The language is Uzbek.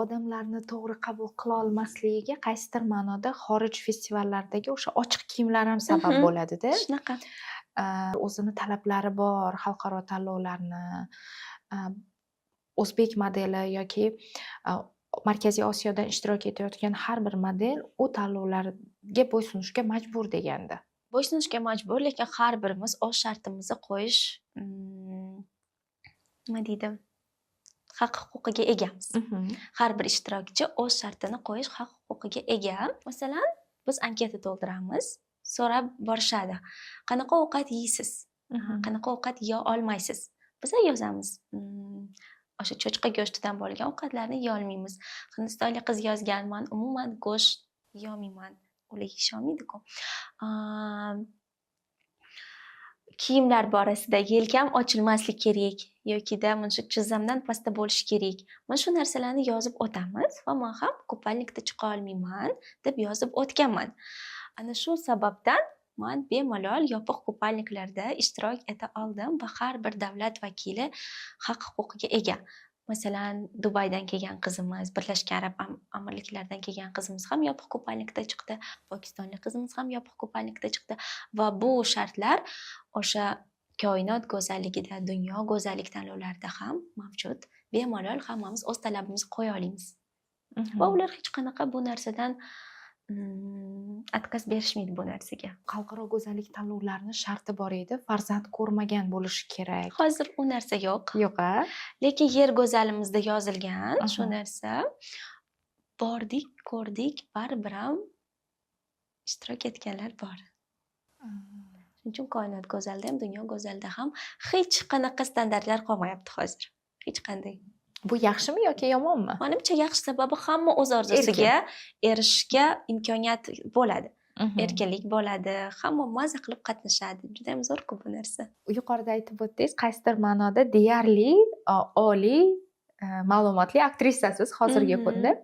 odamlarni to'g'ri qabul qila olmasligiga qaysidir ma'noda xorij festivallaridagi o'sha ochiq kiyimlar ham sabab bo'ladi-da. Shunaqa. O'zini talablari bor xalqaro tanlovlarni o'zbek modeli yoki Markaziy Osiyodan ishtirok etayotgan har bir model u tanlovlarga bo'ysunishga majbur degandi. Bo'ysunishga majbur, lekin har birimiz o'z shartimizni qo'yish, nima deydi, haq-huquqiga egamiz. Har bir ishtirokchi o'z shartini qo'yish haq-huquqiga ega. Masalan, biz anketa to'ldiramiz, so'rab borishadi. Qanaqa ovqat yeysiz? Qanaqa ovqat yeya olmaysiz? Biz yozamiz. O'sha cho'chqa go'shtidan bo'lgan ovqatlarni yeya olmaymiz. Hindistonlik qiz yozganman, umuman go'sht yeya olmayman. Ular yeyisha olmaydi-ku. Kiyimlar borasida yelkam ochilmaslik kerak yokida shu chizzamdan pastda bo'lishi kerak. Mana shu narsalarni yozib o'tamiz va men ham kupalnikda chiqa olmayman deb yozib o'tganman. Ana shu sababdan men bemalol yopiq kupalniklarda ishtirok eta oldim va har bir davlat vakili haq-huquqiga ega. Masalan, Dubaydan kelgan qizimiz, Birlashgan Arab Amirliklaridan kelgan qizimiz ham yopiq kupalnikda chiqdi, Pokistonlik qizimiz ham yopiq kupalnikda chiqdi va bu shartlar o'sha koinot go'zalligida, dunyo go'zallik tanlovlarida ham mavjud. Bemalol hammamiz o'z talabimizni qo'ya olamiz. Va ular hech qanaqa bu narsadan отказ berishmaydi bu narsaga. Xalqaro go'zallik tanlovlarining sharti bor edi, farzand ko'rmagan bo'lishi kerak. Hozir u narsa yo'q. Yo'q-a? Lekin yer go'zalimizda yozilgan shu narsa. Bordik, ko'rdik, baribir ham ishtirok etganlar bor. Shuning uchun koinot go'zalda ham, dunyo go'zalda ham hech qanaqa standartlar qolmayapti hozir. Hech qanday. Bu yaxshimi yoki yomonmi? Menimcha yaxshi, sababi hamma o'z orzusiga erishishga imkoniyat bo'ladi. Erkinlik bo'ladi, hamma maza qilib qatnashadi. Juda ham zo'r-ku bu narsa. Yuqorida aytib o'tdingiz, qaysidir ma'noda deyarli oliy ma'lumotli aktrisasiz hozirgi kunda.